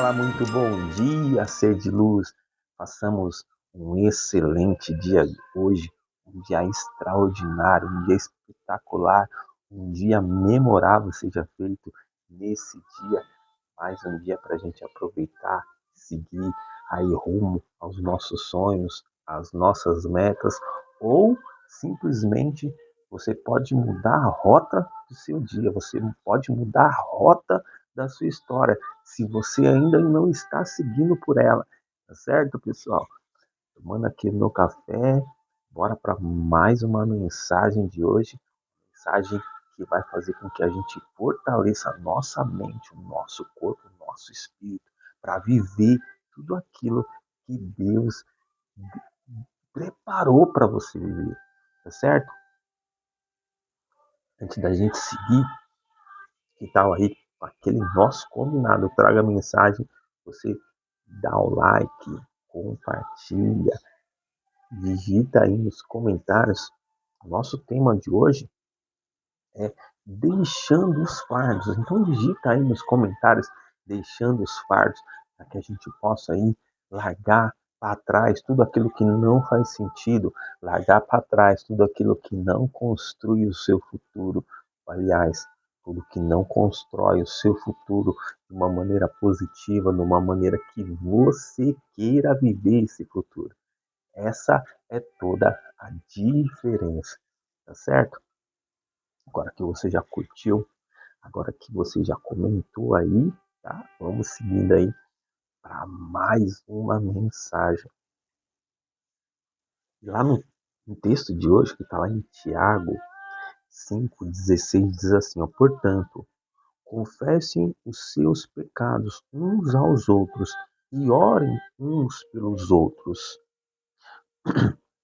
Fala, muito bom dia, ser de luz. Façamos um excelente dia hoje, um dia extraordinário, um dia espetacular, um dia memorável seja feito nesse dia. Mais um dia para a gente aproveitar, seguir aí rumo aos nossos sonhos, às nossas metas, ou simplesmente você pode mudar a rota do seu dia, você pode mudar a rota da sua história, se você ainda não está seguindo por ela, tá certo, pessoal? Tomando aqui meu café, bora para mais uma mensagem de hoje, mensagem que vai fazer com que a gente fortaleça a nossa mente, o nosso corpo, o nosso espírito, para viver tudo aquilo que Deus preparou para você viver, tá certo? Antes da gente seguir, que tal aí aquele nosso combinado? Traga a mensagem, você dá o like, compartilha, digita aí nos comentários. O nosso tema de hoje é deixando os fardos. Então digita aí nos comentários, deixando os fardos, para que a gente possa aí largar para trás tudo aquilo que não faz sentido, largar para trás tudo aquilo que não constrói o seu futuro. Aliás, tudo que não constrói o seu futuro de uma maneira positiva, de uma maneira que você queira viver esse futuro. Essa é toda a diferença, tá certo? Agora que você já curtiu, agora que você já comentou aí, tá? Vamos seguindo aí para mais uma mensagem. Lá no texto de hoje, que está lá em Tiago 5,16, diz assim, ó, portanto, confessem os seus pecados uns aos outros e orem uns pelos outros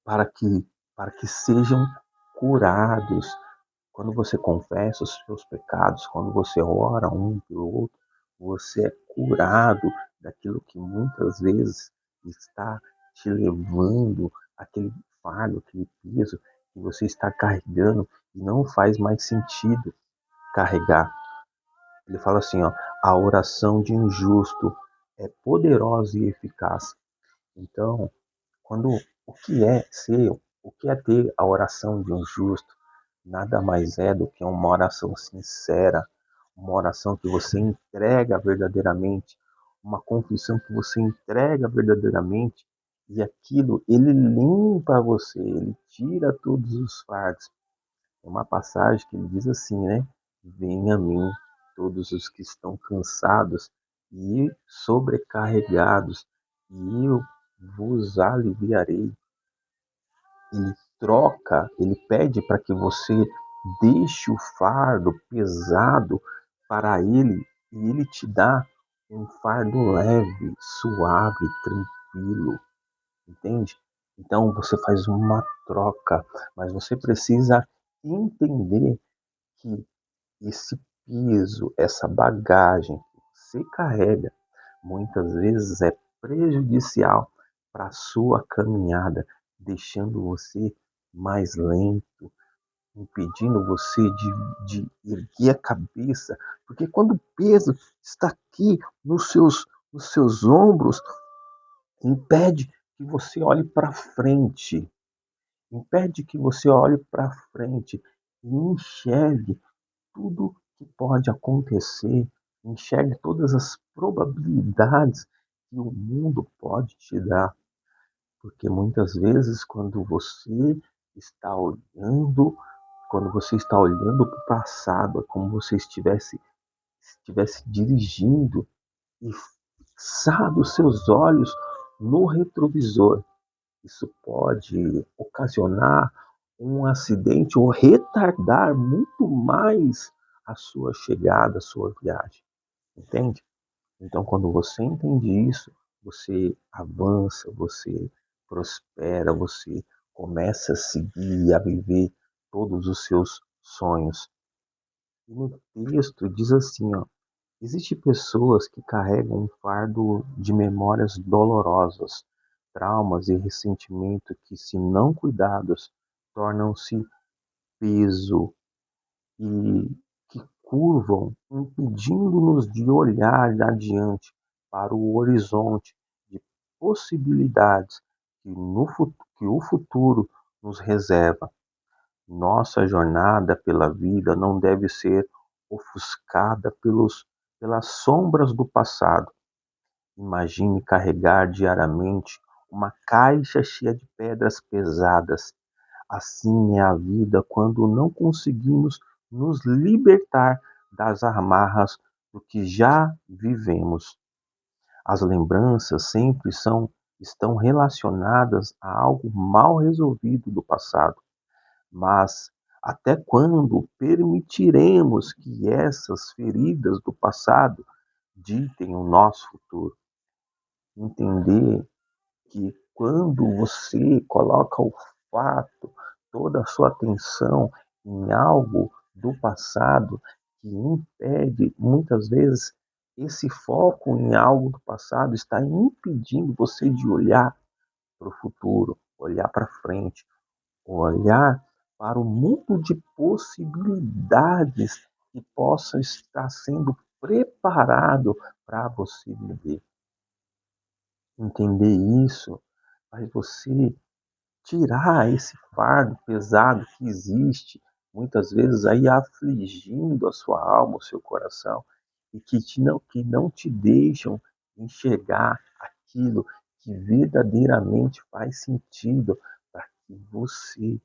para que, para que sejam curados. Quando você confessa os seus pecados, quando você ora um pelo outro, você é curado daquilo que muitas vezes está te levando aquele fardo, aquele peso que você está carregando e não faz mais sentido carregar. Ele fala assim, ó, a oração de um justo é poderosa e eficaz. Então, quando o que é ter a oração de um justo? Nada mais é do que uma oração sincera, uma oração que você entrega verdadeiramente, uma confissão que você entrega verdadeiramente, e aquilo ele limpa você, ele tira todos os fardos. É uma passagem que ele diz assim, né? Venha a mim todos os que estão cansados e sobrecarregados, e eu vos aliviarei. Ele troca, ele pede para que você deixe o fardo pesado para ele e ele te dá um fardo leve, suave, tranquilo, entende? Então você faz uma troca, mas você precisa entender que esse peso, essa bagagem que você carrega, muitas vezes é prejudicial para a sua caminhada, deixando você mais lento, impedindo você de erguer a cabeça, porque quando o peso está aqui nos seus ombros, impede que você olhe para frente, impede que você olhe para frente e enxergue tudo que pode acontecer, enxergue todas as probabilidades que o mundo pode te dar. Porque muitas vezes, quando você está olhando para o passado, é como você estivesse dirigindo e fixado os seus olhos no retrovisor. Isso pode ocasionar um acidente ou retardar muito mais a sua chegada, a sua viagem. Entende? Então, quando você entende isso, você avança, você prospera, você começa a seguir, a viver todos os seus sonhos. E no texto diz assim, ó, existem pessoas que carregam um fardo de memórias dolorosas, traumas e ressentimento que, se não cuidados, tornam-se peso e que curvam, impedindo-nos de olhar adiante, para o horizonte de possibilidades que o futuro nos reserva. Nossa jornada pela vida não deve ser ofuscada pelas sombras do passado. Imagine carregar diariamente uma caixa cheia de pedras pesadas. Assim é a vida quando não conseguimos nos libertar das amarras do que já vivemos. As lembranças estão relacionadas a algo mal resolvido do passado. Mas até quando permitiremos que essas feridas do passado ditem o nosso futuro? Entender que quando você coloca o fato, toda a sua atenção em algo do passado, que impede, muitas vezes, esse foco em algo do passado está impedindo você de olhar para o futuro, olhar para frente, olhar para o mundo de possibilidades que possa estar sendo preparado para você viver. Entender isso faz você tirar esse fardo pesado que existe, muitas vezes aí afligindo a sua alma, o seu coração, e que não te deixam enxergar aquilo que verdadeiramente faz sentido para que você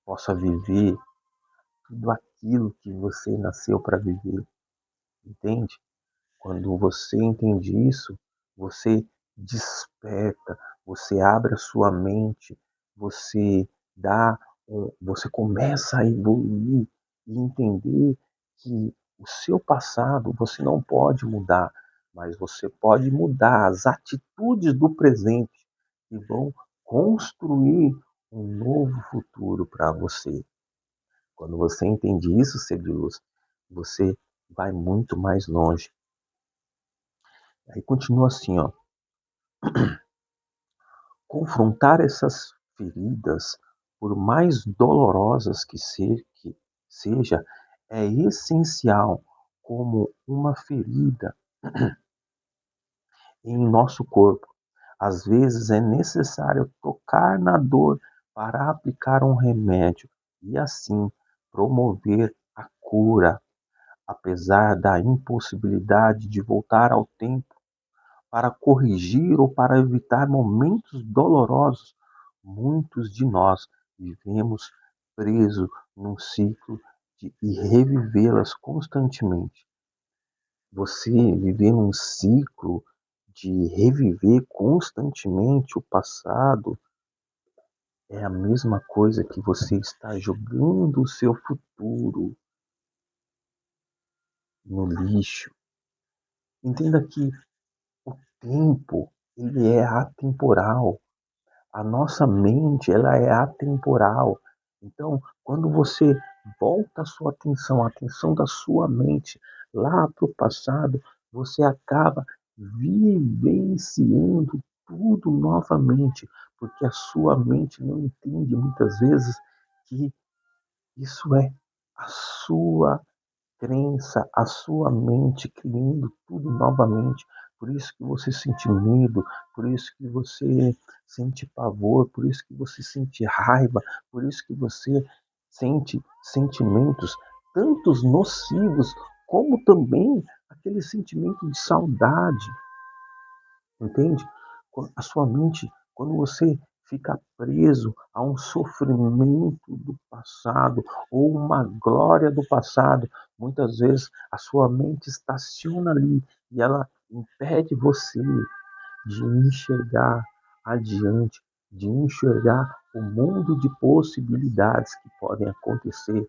possa viver tudo aquilo que você nasceu para viver, entende? Quando você entende isso, você desperta, você abre a sua mente, você você começa a evoluir e entender que o seu passado você não pode mudar, mas você pode mudar as atitudes do presente que vão construir um novo futuro para você. Quando você entende isso, ser de luz, você vai muito mais longe. Aí continua assim, ó. Confrontar essas feridas, por mais dolorosas que seja, é essencial como uma ferida em nosso corpo. Às vezes é necessário tocar na dor para aplicar um remédio e assim promover a cura, apesar da impossibilidade de voltar ao tempo para corrigir ou para evitar momentos dolorosos. Muitos de nós vivemos presos num ciclo e revivê-las constantemente. Você viver num ciclo de reviver constantemente o passado é a mesma coisa que você está jogando o seu futuro no lixo. Entenda que o tempo ele é atemporal. A nossa mente, ela é atemporal. Então, quando você volta a atenção da sua mente lá para o passado, você acaba vivenciando tudo novamente, porque a sua mente não entende muitas vezes que isso é a sua crença, a sua mente criando tudo novamente. Por isso que você sente medo, por isso que você sente pavor, por isso que você sente raiva, por isso que você sente sentimentos tantos nocivos como também aquele sentimento de saudade, entende? A sua mente, quando você fica preso a um sofrimento do passado ou uma glória do passado, muitas vezes a sua mente estaciona ali e ela impede você de enxergar adiante, de enxergar o mundo de possibilidades que podem acontecer,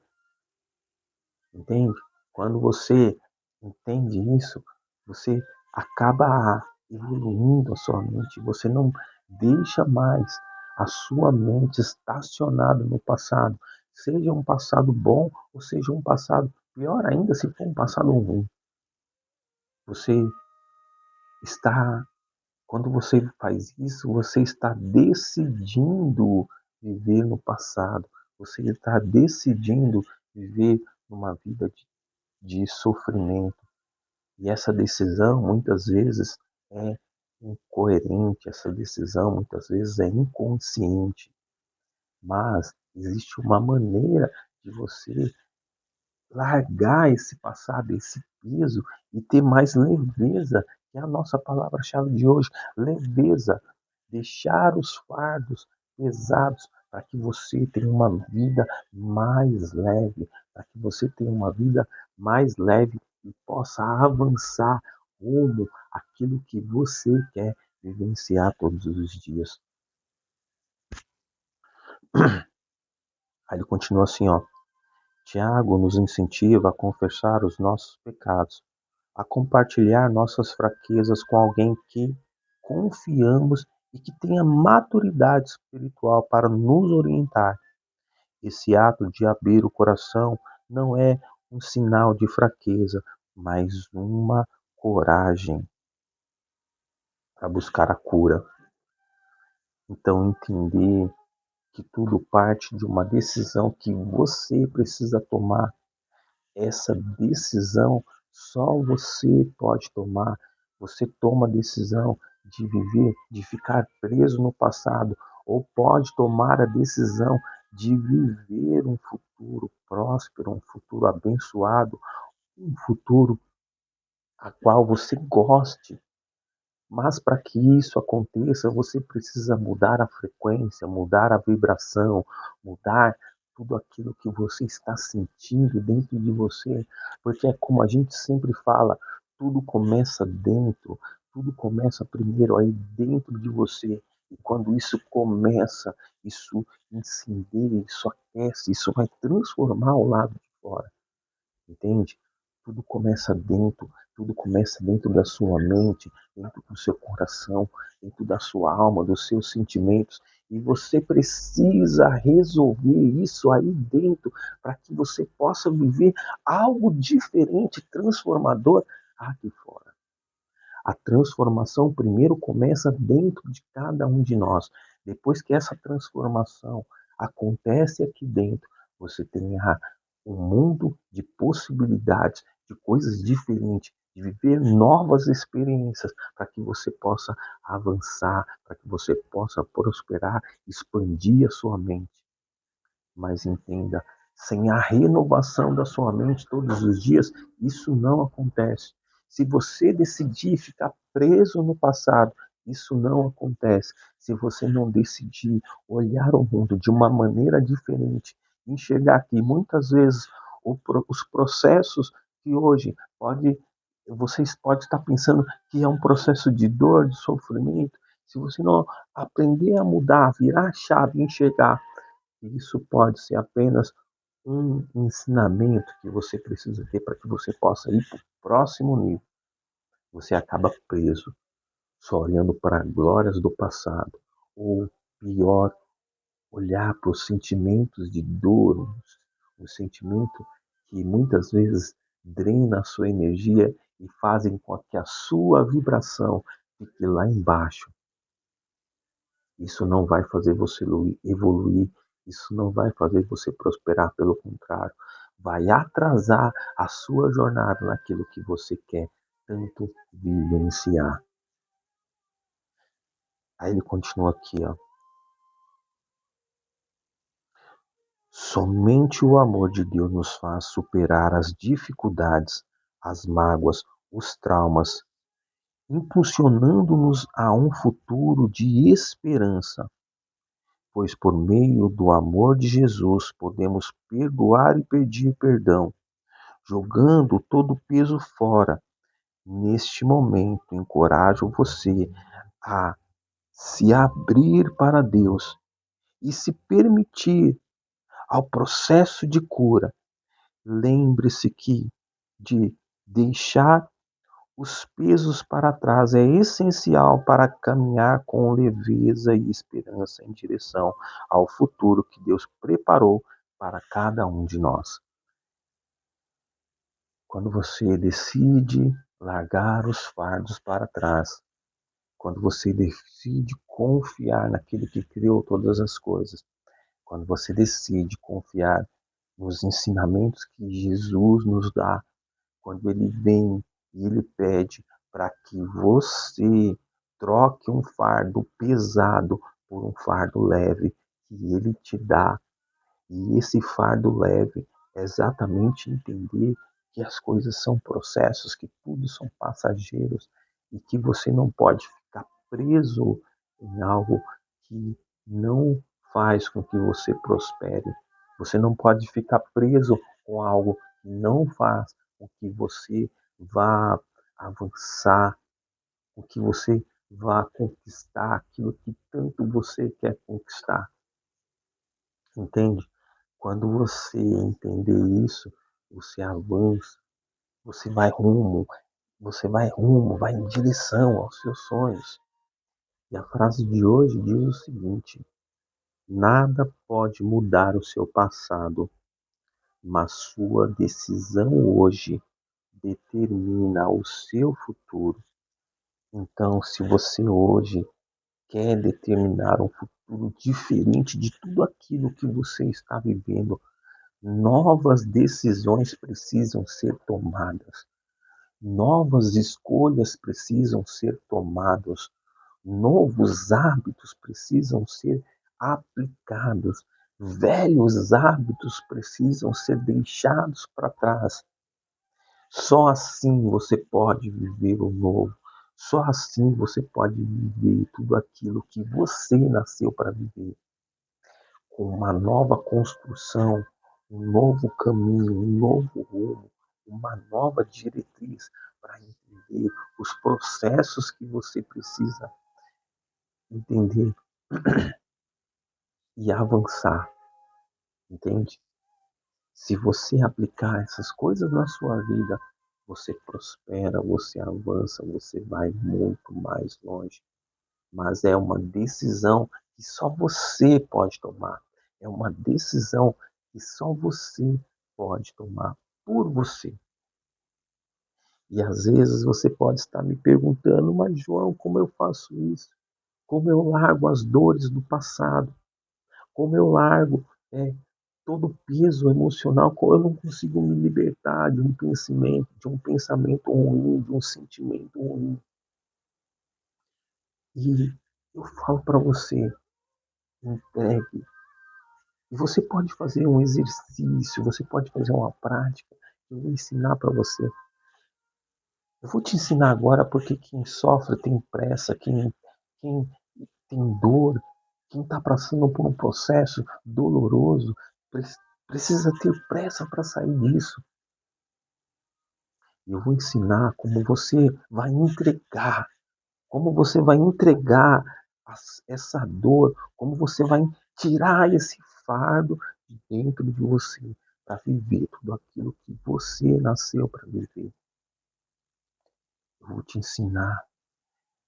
entende? Quando você entende isso, você acaba evoluindo a sua mente, você não deixa mais a sua mente estacionada no passado, seja um passado bom ou seja um passado pior ainda se for um passado ruim. Você está, quando você faz isso, você está decidindo viver no passado, você está decidindo viver numa vida de sofrimento. E essa decisão muitas vezes é incoerente, essa decisão muitas vezes é inconsciente, mas existe uma maneira de você largar esse passado, esse peso e ter mais leveza, que é a nossa palavra-chave de hoje, leveza, deixar os fardos pesados para que você tenha uma vida mais leve, para que você tenha uma vida mais leve e possa avançar rumo àquilo que você quer vivenciar todos os dias. Aí ele continua assim, ó. Tiago nos incentiva a confessar os nossos pecados, a compartilhar nossas fraquezas com alguém que confiamos e que tenha maturidade espiritual para nos orientar. Esse ato de abrir o coração não é um sinal de fraqueza, mas uma coragem para buscar a cura. Então, entender que tudo parte de uma decisão que você precisa tomar. Essa decisão só você pode tomar. Você toma a decisão de viver, de ficar preso no passado, ou pode tomar a decisão de viver um futuro próspero, um futuro abençoado, um futuro a qual você goste. Mas para que isso aconteça, você precisa mudar a frequência, mudar a vibração, mudar tudo aquilo que você está sentindo dentro de você. Porque é como a gente sempre fala, tudo começa dentro, tudo começa primeiro aí dentro de você. E quando isso começa, isso incendeia, isso aquece, isso vai transformar o lado de fora. Entende? Tudo começa dentro da sua mente, dentro do seu coração, dentro da sua alma, dos seus sentimentos. E você precisa resolver isso aí dentro para que você possa viver algo diferente, transformador aqui fora. A transformação primeiro começa dentro de cada um de nós. Depois que essa transformação acontece aqui dentro, você tem um mundo de possibilidades, de coisas diferentes, de viver novas experiências para que você possa avançar, para que você possa prosperar, expandir a sua mente. Mas entenda, sem a renovação da sua mente todos os dias, isso não acontece. Se você decidir ficar preso no passado, isso não acontece. Se você não decidir olhar o mundo de uma maneira diferente, enxergar que muitas vezes os processos que hoje vocês podem estar pensando que é um processo de dor, de sofrimento, se você não aprender a mudar, virar a chave, enxergar isso pode ser apenas um ensinamento que você precisa ter para que você possa ir para o próximo nível. Você acaba preso, só olhando para glórias do passado. Ou pior, olhar para os sentimentos de dor, um sentimento que muitas vezes drena a sua energia e fazem com que a sua vibração fique lá embaixo. Isso não vai fazer você evoluir, isso não vai fazer você prosperar, pelo contrário, vai atrasar a sua jornada naquilo que você quer tanto vivenciar. Aí ele continua aqui, ó. Somente o amor de Deus nos faz superar as dificuldades, as mágoas, os traumas, impulsionando-nos a um futuro de esperança. Pois por meio do amor de Jesus podemos perdoar e pedir perdão, jogando todo o peso fora. Neste momento, encorajo você a se abrir para Deus e se permitir ao processo de cura. Lembre-se que de deixar os pesos para trás é essencial para caminhar com leveza e esperança em direção ao futuro que Deus preparou para cada um de nós. Quando você decide largar os fardos para trás, quando você decide confiar naquele que criou todas as coisas, quando você decide confiar nos ensinamentos que Jesus nos dá, quando ele vem E ele pede para que você troque um fardo pesado por um fardo leve que ele te dá. E esse fardo leve é exatamente entender que as coisas são processos, que tudo são passageiros e que você não pode ficar preso em algo que não faz com que você prospere. Você não pode ficar preso com algo que não faz com que você vá avançar, com que você vá conquistar aquilo que tanto você quer conquistar. Entende? Quando você entender isso, você avança, você vai rumo, vai em direção aos seus sonhos. E a frase de hoje diz o seguinte: nada pode mudar o seu passado, mas sua decisão hoje determina o seu futuro. Então, se você hoje quer determinar um futuro diferente de tudo aquilo que você está vivendo, novas decisões precisam ser tomadas, novas escolhas precisam ser tomadas, novos hábitos precisam ser aplicados, velhos hábitos precisam ser deixados para trás. Só assim você pode viver o novo. Só assim você pode viver tudo aquilo que você nasceu para viver, com uma nova construção, um novo caminho, um novo rumo, uma nova diretriz para entender os processos que você precisa entender e avançar, entende? Se você aplicar essas coisas na sua vida, você prospera, você avança, você vai muito mais longe. Mas é uma decisão que só você pode tomar. É uma decisão que só você pode tomar por você. E às vezes você pode estar me perguntando, mas João, como eu faço isso? Como eu largo as dores do passado? Como eu largo todo o peso emocional? Como eu não consigo me libertar de um pensamento ruim, de um sentimento ruim? E eu falo para você, entregue. E você pode fazer um exercício, você pode fazer uma prática. Eu vou ensinar para você. Eu vou te ensinar agora porque quem sofre tem pressa, quem tem dor, quem está passando por um processo doloroso, precisa ter pressa para sair disso. E eu vou ensinar como você vai entregar essa dor, como você vai tirar esse fardo de dentro de você para viver tudo aquilo que você nasceu para viver. Eu vou te ensinar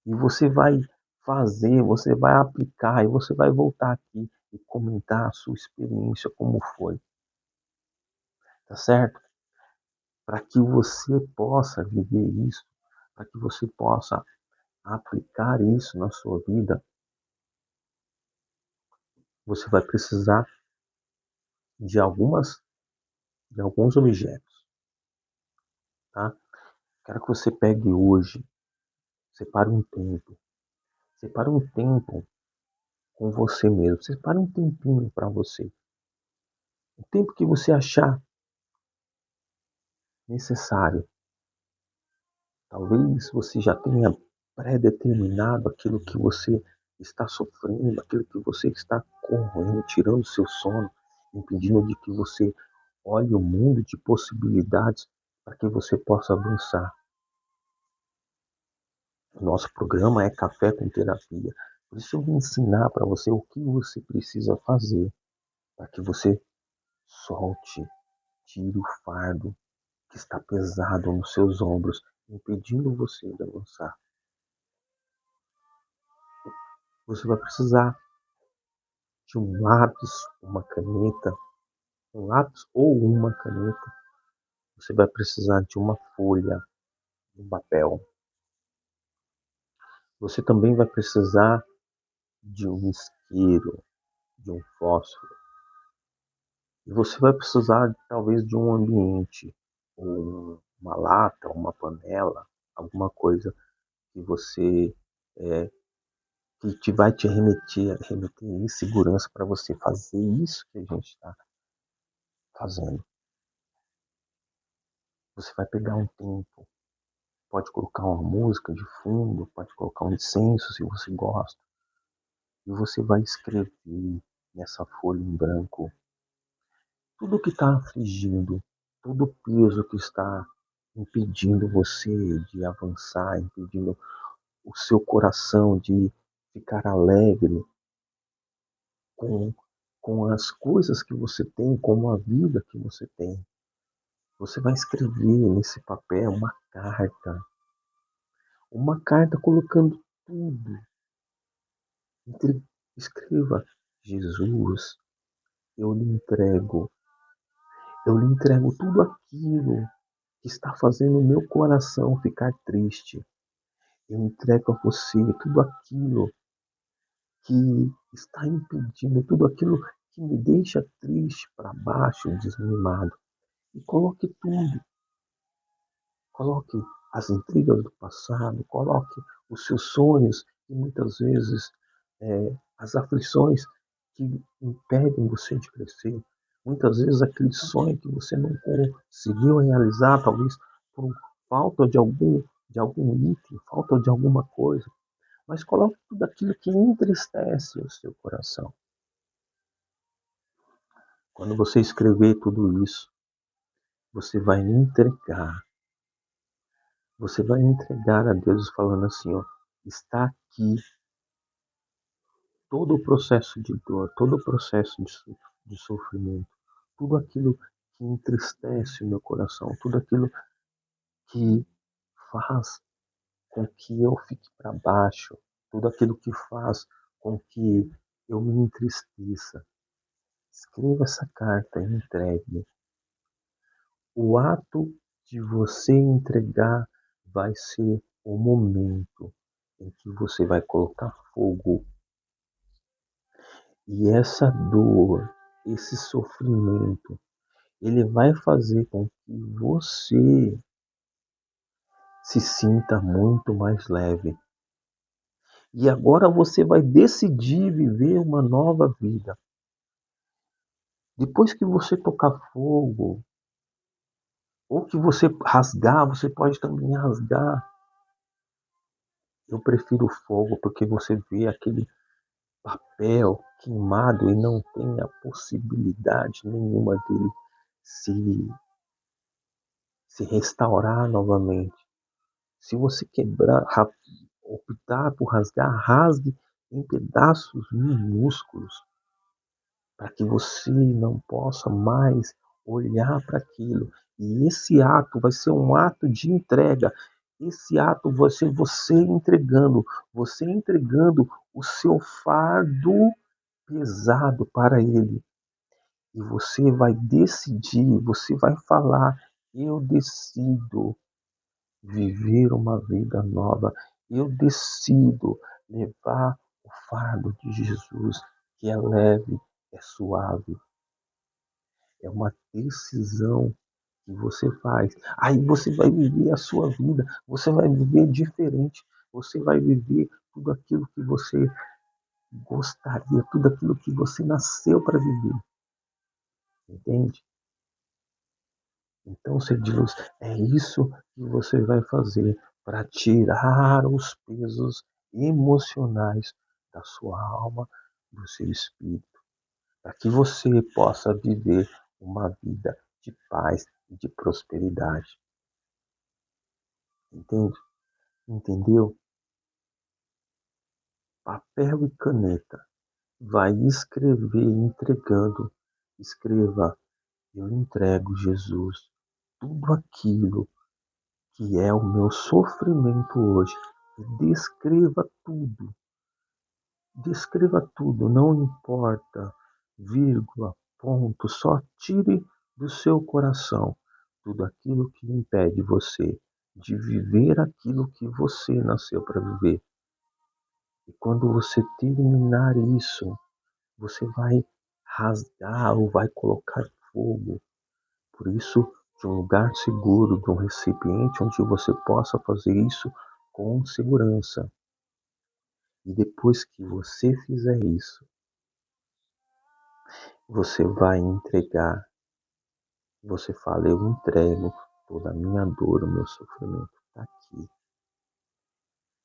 e você vai fazer, você vai aplicar e você vai voltar aqui e comentar a sua experiência, como foi, tá certo? Para que você possa viver isso, para que você possa aplicar isso na sua vida, você vai precisar de alguns objetos, tá? Quero que você pegue hoje, separe um tempo com você mesmo, separe um tempinho para você, o tempo que você achar necessário. Talvez você já tenha pré-determinado aquilo que você está sofrendo, aquilo que você está correndo, tirando seu sono, impedindo de que você olhe o mundo de possibilidades para que você possa avançar. O nosso programa é Café com Terapia. Por isso eu vou ensinar para você o que você precisa fazer para que você solte, tire o fardo que está pesado nos seus ombros, impedindo você de avançar. Você vai precisar de um lápis, uma caneta, um lápis ou uma caneta. Você vai precisar de uma folha, um papel. Você também vai precisar de um isqueiro, de um fósforo. E você vai precisar talvez de um ambiente, ou uma lata, uma panela, alguma coisa que você é, que vai te remeter em insegurança para você fazer isso que a gente está fazendo. Você vai pegar um tempo, pode colocar uma música de fundo, pode colocar um incenso se você gosta, e você vai escrever nessa folha em branco tudo que está afligindo, todo o peso que está impedindo você de avançar, impedindo o seu coração de ficar alegre com, com as coisas que você tem, com a vida que você tem. Você vai escrever nesse papel uma carta colocando tudo. Escreva, Jesus, eu lhe entrego, eu lhe entrego tudo aquilo que está fazendo o meu coração ficar triste. Eu entrego a você tudo aquilo que está impedindo, tudo aquilo que me deixa triste, para baixo, desanimado. E coloque tudo. Coloque as intrigas do passado, coloque os seus sonhos e muitas vezes as aflições que impedem você de crescer. Muitas vezes aquele sonho que você não conseguiu realizar, talvez por falta de algum item, falta de alguma coisa. Mas coloque tudo aquilo que entristece o seu coração. Quando você escrever tudo isso, você vai entregar. Você vai entregar a Deus falando assim, ó, está aqui todo o processo de dor, todo o processo de sofrimento, tudo aquilo que entristece o meu coração, tudo aquilo que faz com que eu fique para baixo, tudo aquilo que faz com que eu me entristeça. Escreva essa carta e entregue. O ato de você entregar vai ser o momento em que você vai colocar fogo. E essa dor, esse sofrimento, ele vai fazer com que você se sinta muito mais leve. E agora você vai decidir viver uma nova vida. Depois que você tocar fogo, ou que você rasgar, você pode também rasgar. Eu prefiro o fogo porque você vê aquele papel queimado e não tem a possibilidade nenhuma dele se, se restaurar novamente. Se você quebrar, optar por rasgar, rasgue em pedaços minúsculos, para que você não possa mais olhar para aquilo. E esse ato vai ser um ato de entrega. Esse ato vai ser você entregando o seu fardo pesado para ele. E você vai decidir, você vai falar: eu decido viver uma vida nova. Eu decido levar o fardo de Jesus, que é leve, é suave. É uma decisão que você faz. Aí você vai viver a sua vida, você vai viver diferente, você vai viver tudo aquilo que você gostaria, tudo aquilo que você nasceu para viver. Entende? Então, ser de luz, é isso que você vai fazer para tirar os pesos emocionais da sua alma, do seu espírito, para que você possa viver uma vida de paz e de prosperidade. Entende? Entendeu? Papel e caneta. Vai escrever entregando. Escreva: eu entrego, Jesus, tudo aquilo que é o meu sofrimento hoje. Descreva tudo. Descreva tudo, não importa, vírgula, ponto, só tire do seu coração tudo aquilo que impede você de viver aquilo que você nasceu para viver. E quando você terminar isso, você vai rasgar ou vai colocar fogo. Por isso, de um lugar seguro, de um recipiente onde você possa fazer isso com segurança. E depois que você fizer isso, você vai entregar. Você fala, eu entrego toda a minha dor, o meu sofrimento está aqui.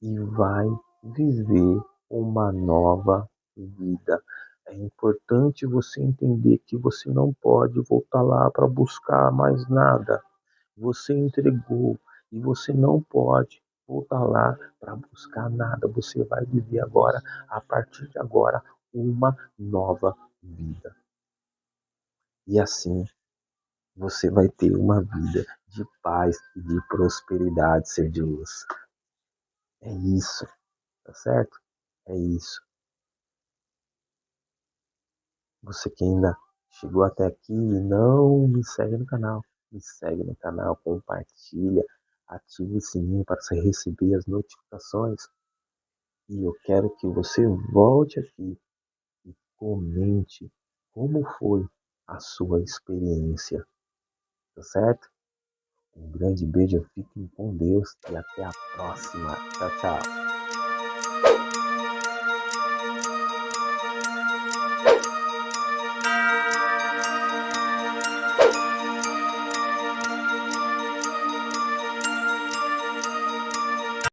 E vai viver uma nova vida. É importante você entender que você não pode voltar lá para buscar mais nada. Você entregou e você não pode voltar lá para buscar nada. Você vai viver agora, a partir de agora, uma nova vida. E assim você vai ter uma vida de paz e de prosperidade, ser de luz. É isso, tá certo? É isso. Você que ainda chegou até aqui e não me segue no canal, me segue no canal, compartilha, ative o sininho para você receber as notificações. E eu quero que você volte aqui e comente como foi a sua experiência, tá certo? Um grande beijo, fiquem com Deus e até a próxima. Tchau, tchau.